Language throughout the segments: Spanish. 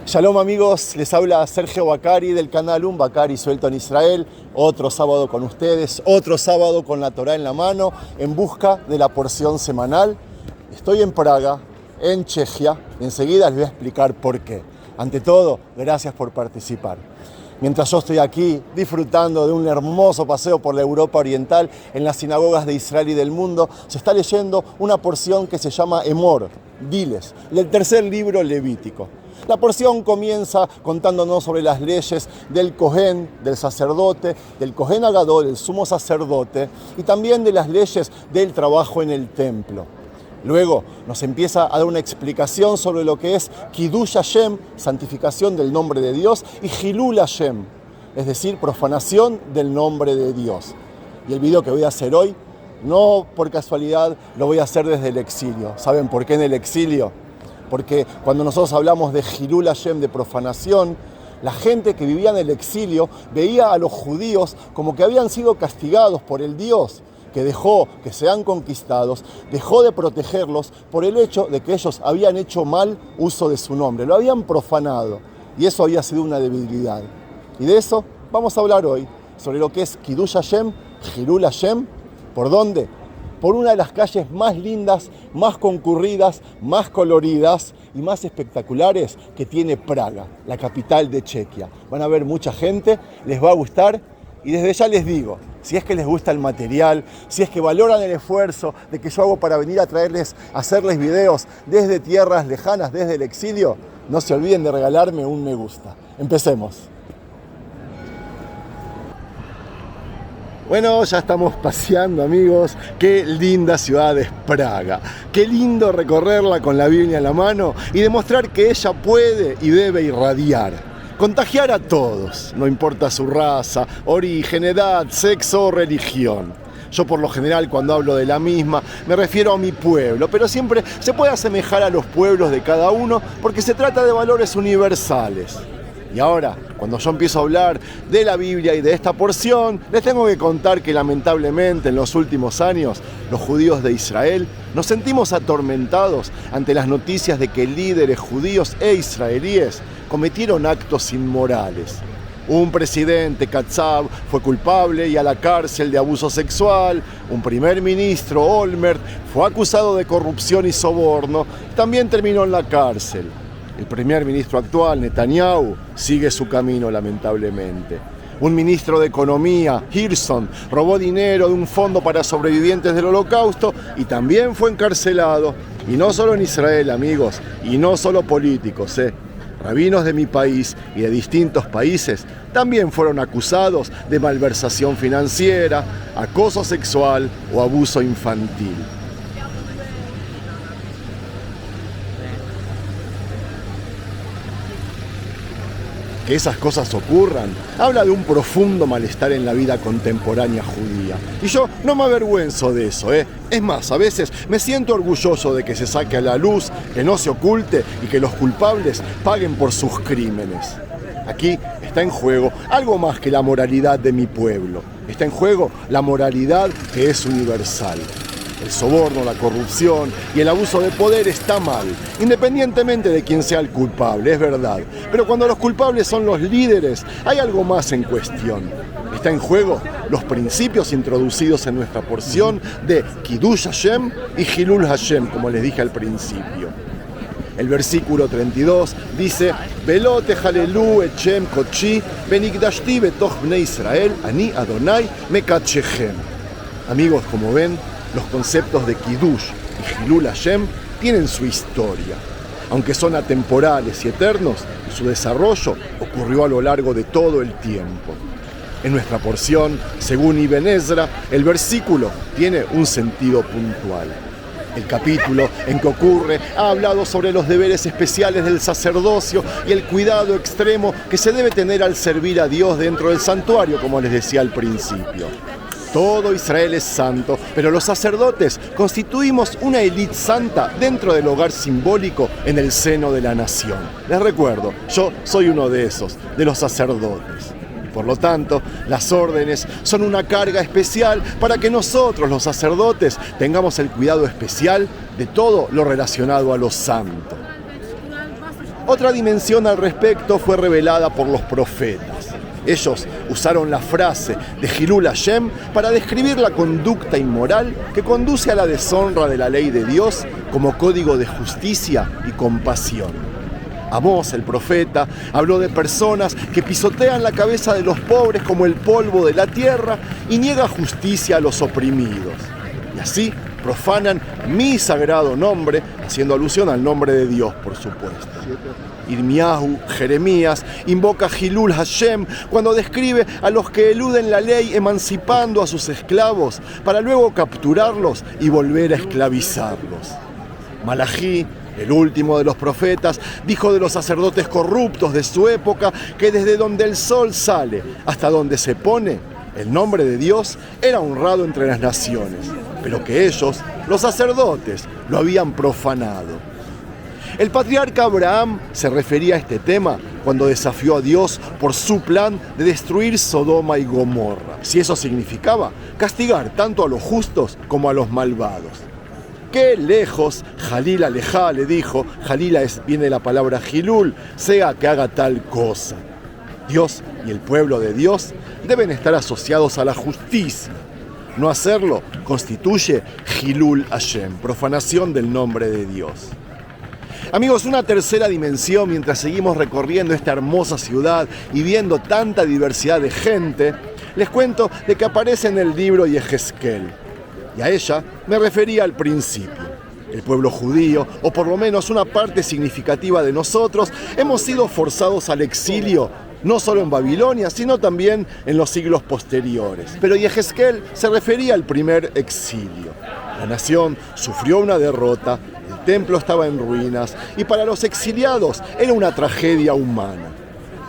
Shalom amigos, les habla Sergio Bacari del canal Un Bacari Suelto en Israel. Otro sábado con ustedes, otro sábado con la Torá en la mano, en busca de la porción semanal. Estoy en Praga, en Chequia, y enseguida les voy a explicar por qué. Ante todo, gracias por participar. Mientras yo estoy aquí disfrutando de un hermoso paseo por la Europa Oriental, en las sinagogas de Israel y del mundo, se está leyendo una porción que se llama Emor, diles, del tercer libro levítico. La porción comienza contándonos sobre las leyes del Cohen, del sacerdote, del Cohen Agadol, el sumo sacerdote, y también de las leyes del trabajo en el templo. Luego nos empieza a dar una explicación sobre lo que es Kiddush Hashem, santificación del nombre de Dios, y Hilul Hashem, es decir, profanación del nombre de Dios. Y el video que voy a hacer hoy, no por casualidad, lo voy a hacer desde el exilio. ¿Saben por qué en el exilio? Porque cuando nosotros hablamos de Hilul Hashem, de profanación, la gente que vivía en el exilio veía a los judíos como que habían sido castigados por el Dios que dejó que sean conquistados, dejó de protegerlos por el hecho de que ellos habían hecho mal uso de su nombre, lo habían profanado, y eso había sido una debilidad. Y de eso vamos a hablar hoy, sobre lo que es Kiddush Hashem, Hilul Hashem. ¿Por dónde? Por una de las calles más lindas, más concurridas, más coloridas y más espectaculares que tiene Praga, la capital de Chequia. Van a ver mucha gente, les va a gustar, y desde ya les digo, si es que les gusta el material, si es que valoran el esfuerzo de que yo hago para venir a hacerles videos desde tierras lejanas, desde el exilio, no se olviden de regalarme un me gusta. Empecemos. Bueno, ya estamos paseando, amigos. Qué linda ciudad es Praga. Qué lindo recorrerla con la Biblia en la mano y demostrar que ella puede y debe irradiar, contagiar a todos, no importa su raza, origen, edad, sexo o religión. Yo por lo general cuando hablo de la misma me refiero a mi pueblo, pero siempre se puede asemejar a los pueblos de cada uno porque se trata de valores universales. Y ahora, cuando yo empiezo a hablar de la Biblia y de esta porción, les tengo que contar que lamentablemente en los últimos años, los judíos de Israel nos sentimos atormentados ante las noticias de que líderes judíos e israelíes cometieron actos inmorales. Un presidente, Katsav, fue culpable y a la cárcel de abuso sexual. Un primer ministro, Olmert, fue acusado de corrupción y soborno. También terminó en la cárcel. El primer ministro actual, Netanyahu, sigue su camino lamentablemente. Un ministro de Economía, Hirson, robó dinero de un fondo para sobrevivientes del Holocausto y también fue encarcelado. Y no solo en Israel, amigos, y no solo políticos, rabinos de mi país y de distintos países también fueron acusados de malversación financiera, acoso sexual o abuso infantil. Que esas cosas ocurran habla de un profundo malestar en la vida contemporánea judía. Y yo no me avergüenzo de eso, Es más, a veces me siento orgulloso de que se saque a la luz, que no se oculte y que los culpables paguen por sus crímenes. Aquí está en juego algo más que la moralidad de mi pueblo. Está en juego la moralidad que es universal. El soborno, la corrupción y el abuso de poder está mal, independientemente de quién sea el culpable, es verdad. Pero cuando los culpables son los líderes, hay algo más en cuestión. Está en juego los principios introducidos en nuestra porción de Kiddush Hashem y Hilul Hashem, como les dije al principio. El versículo 32 dice: Velo tejalelu et Shem kodshi benigdashti betoch bnei Israel ani Adonai mekadshechem. Amigos, como ven, los conceptos de Kiddush y Hilul Hashem tienen su historia. Aunque son atemporales y eternos, su desarrollo ocurrió a lo largo de todo el tiempo. En nuestra porción, según Ibn Ezra, el versículo tiene un sentido puntual. El capítulo en que ocurre ha hablado sobre los deberes especiales del sacerdocio y el cuidado extremo que se debe tener al servir a Dios dentro del santuario, como les decía al principio. Todo Israel es santo, pero los sacerdotes constituimos una élite santa dentro del hogar simbólico en el seno de la nación. Les recuerdo, yo soy uno de esos, de los sacerdotes. Y por lo tanto, las órdenes son una carga especial para que nosotros, los sacerdotes, tengamos el cuidado especial de todo lo relacionado a lo santo. Otra dimensión al respecto fue revelada por los profetas. Ellos usaron la frase de Hilul Hashem para describir la conducta inmoral que conduce a la deshonra de la ley de Dios como código de justicia y compasión. Amós, el profeta, habló de personas que pisotean la cabeza de los pobres como el polvo de la tierra y niega justicia a los oprimidos. Y así profanan mi sagrado nombre, haciendo alusión al nombre de Dios, por supuesto. Irmiyahu, Jeremías, invoca Hilul Hashem cuando describe a los que eluden la ley emancipando a sus esclavos para luego capturarlos y volver a esclavizarlos. Malají, el último de los profetas, dijo de los sacerdotes corruptos de su época que desde donde el sol sale hasta donde se pone, el nombre de Dios era honrado entre las naciones, pero que ellos, los sacerdotes, lo habían profanado. El patriarca Abraham se refería a este tema cuando desafió a Dios por su plan de destruir Sodoma y Gomorra, si eso significaba castigar tanto a los justos como a los malvados. Qué lejos, Jalil alejá, le dijo, Jalila viene de la palabra Hilul, sea que haga tal cosa. Dios y el pueblo de Dios deben estar asociados a la justicia. No hacerlo constituye Hilul Hashem, profanación del nombre de Dios. Amigos, una tercera dimensión mientras seguimos recorriendo esta hermosa ciudad y viendo tanta diversidad de gente, les cuento de que aparece en el libro Yehezkel. Y a ella me refería al principio. El pueblo judío, o por lo menos una parte significativa de nosotros, hemos sido forzados al exilio, no solo en Babilonia, sino también en los siglos posteriores. Pero Yehezkel se refería al primer exilio. La nación sufrió una derrota, el templo estaba en ruinas y para los exiliados era una tragedia humana.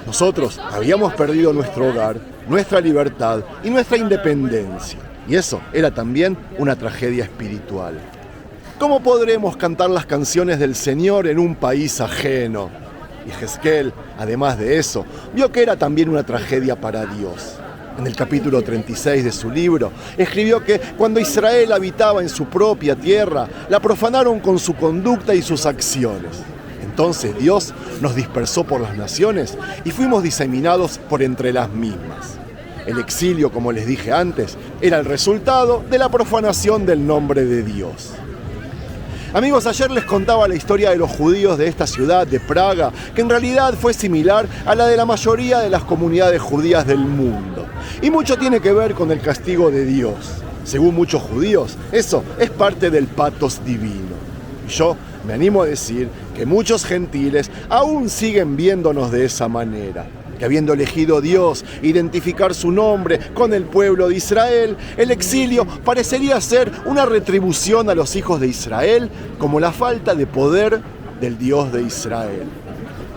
Nosotros habíamos perdido nuestro hogar, nuestra libertad y nuestra independencia. Y eso era también una tragedia espiritual. ¿Cómo podremos cantar las canciones del Señor en un país ajeno? Y Yehezkel, además de eso, vio que era también una tragedia para Dios. En el capítulo 36 de su libro, escribió que cuando Israel habitaba en su propia tierra, la profanaron con su conducta y sus acciones. Entonces Dios nos dispersó por las naciones y fuimos diseminados por entre las mismas. El exilio, como les dije antes, era el resultado de la profanación del nombre de Dios. Amigos, ayer les contaba la historia de los judíos de esta ciudad, de Praga, que en realidad fue similar a la de la mayoría de las comunidades judías del mundo. Y mucho tiene que ver con el castigo de Dios. Según muchos judíos, eso es parte del patos divino. Y yo me animo a decir que muchos gentiles aún siguen viéndonos de esa manera. Que habiendo elegido Dios identificar su nombre con el pueblo de Israel, el exilio parecería ser una retribución a los hijos de Israel como la falta de poder del Dios de Israel.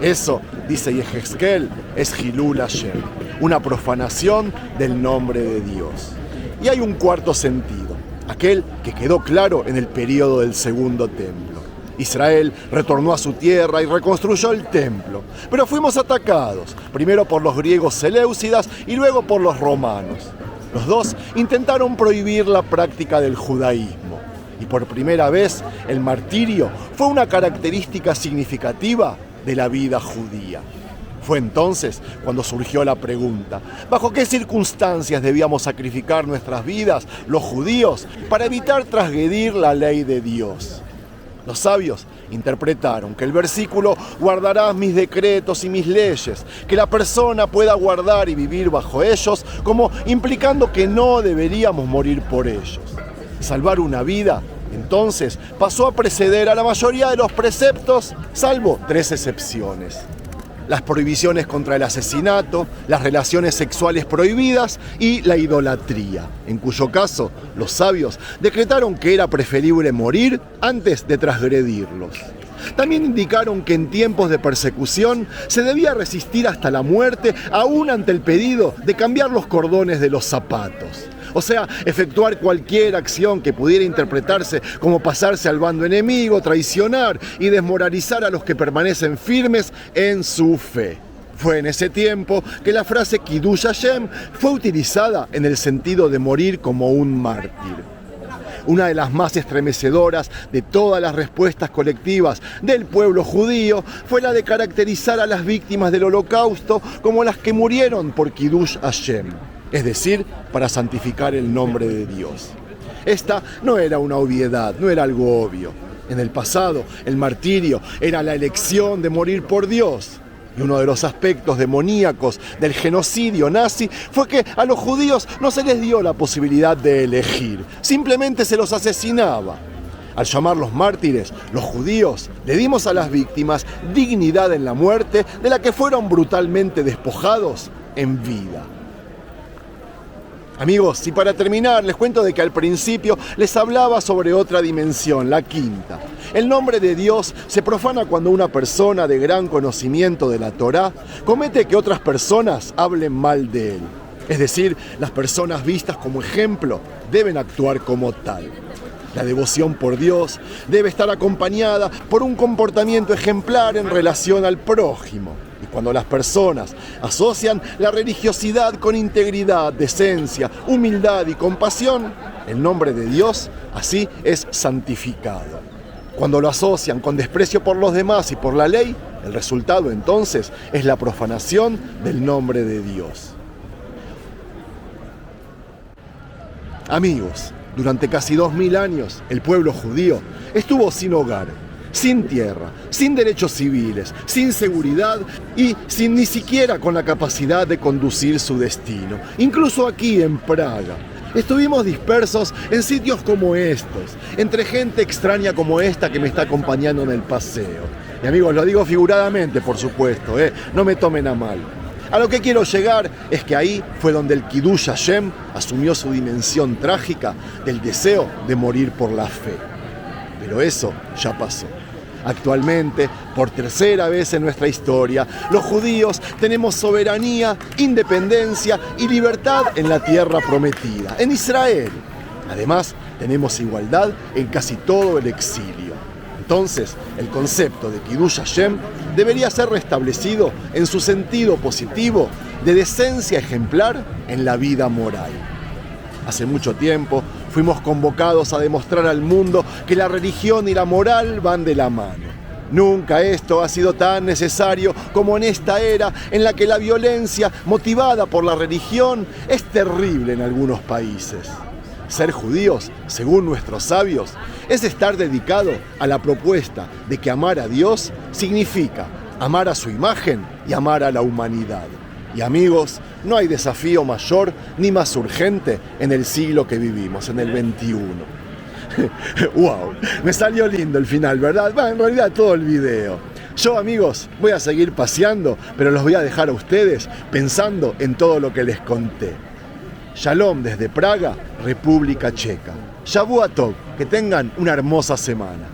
Eso, dice Yehezkel, es Hilul Hashem, una profanación del nombre de Dios. Y hay un cuarto sentido, aquel que quedó claro en el período del segundo templo. Israel retornó a su tierra y reconstruyó el templo, pero fuimos atacados, primero por los griegos seleucidas y luego por los romanos. Los dos intentaron prohibir la práctica del judaísmo, y por primera vez el martirio fue una característica significativa de la vida judía. Fue entonces cuando surgió la pregunta, ¿bajo qué circunstancias debíamos sacrificar nuestras vidas, los judíos, para evitar transgredir la ley de Dios? Los sabios interpretaron que el versículo guardarás mis decretos y mis leyes, que la persona pueda guardar y vivir bajo ellos, como implicando que no deberíamos morir por ellos. Salvar una vida, entonces, pasó a preceder a la mayoría de los preceptos, salvo 3 excepciones. Las prohibiciones contra el asesinato, las relaciones sexuales prohibidas y la idolatría, en cuyo caso los sabios decretaron que era preferible morir antes de transgredirlos. También indicaron que en tiempos de persecución se debía resistir hasta la muerte, aún ante el pedido de cambiar los cordones de los zapatos. O sea, efectuar cualquier acción que pudiera interpretarse como pasarse al bando enemigo, traicionar y desmoralizar a los que permanecen firmes en su fe. Fue en ese tiempo que la frase Kiddush Hashem fue utilizada en el sentido de morir como un mártir. Una de las más estremecedoras de todas las respuestas colectivas del pueblo judío fue la de caracterizar a las víctimas del Holocausto como las que murieron por Kiddush Hashem, es decir, para santificar el nombre de Dios. Esta no era una obviedad, no era algo obvio. En el pasado, el martirio era la elección de morir por Dios. Y uno de los aspectos demoníacos del genocidio nazi fue que a los judíos no se les dio la posibilidad de elegir, simplemente se los asesinaba. Al llamarlos mártires, los judíos le dimos a las víctimas dignidad en la muerte de la que fueron brutalmente despojados en vida. Amigos, y para terminar, les cuento de que al principio les hablaba sobre otra dimensión, la quinta. El nombre de Dios se profana cuando una persona de gran conocimiento de la Torá comete que otras personas hablen mal de él. Es decir, las personas vistas como ejemplo deben actuar como tal. La devoción por Dios debe estar acompañada por un comportamiento ejemplar en relación al prójimo. Y cuando las personas asocian la religiosidad con integridad, decencia, humildad y compasión, el nombre de Dios así es santificado. Cuando lo asocian con desprecio por los demás y por la ley, el resultado entonces es la profanación del nombre de Dios. Amigos, durante casi 2000 años, el pueblo judío estuvo sin hogar, sin tierra, sin derechos civiles, sin seguridad y sin ni siquiera con la capacidad de conducir su destino. Incluso aquí en Praga, estuvimos dispersos en sitios como estos, entre gente extraña como esta que me está acompañando en el paseo. Y amigos, lo digo figuradamente, por supuesto, no me tomen a mal. A lo que quiero llegar es que ahí fue donde el Kiddush Hashem asumió su dimensión trágica del deseo de morir por la fe. Pero eso ya pasó. Actualmente, por tercera vez en nuestra historia, los judíos tenemos soberanía, independencia y libertad en la tierra prometida, en Israel. Además, tenemos igualdad en casi todo el exilio. Entonces, el concepto de Kiddush Hashem debería ser restablecido en su sentido positivo de decencia ejemplar en la vida moral. Hace mucho tiempo fuimos convocados a demostrar al mundo que la religión y la moral van de la mano. Nunca esto ha sido tan necesario como en esta era en la que la violencia motivada por la religión es terrible en algunos países. Ser judíos, según nuestros sabios, es estar dedicado a la propuesta de que amar a Dios significa amar a su imagen y amar a la humanidad. Y amigos, no hay desafío mayor ni más urgente en el siglo que vivimos, en el 21. ¡Wow! Me salió lindo el final, ¿verdad? En realidad todo el video. Yo, amigos, voy a seguir paseando, pero los voy a dejar a ustedes pensando en todo lo que les conté. Shalom desde Praga, República Checa. Shavua Tov, que tengan una hermosa semana.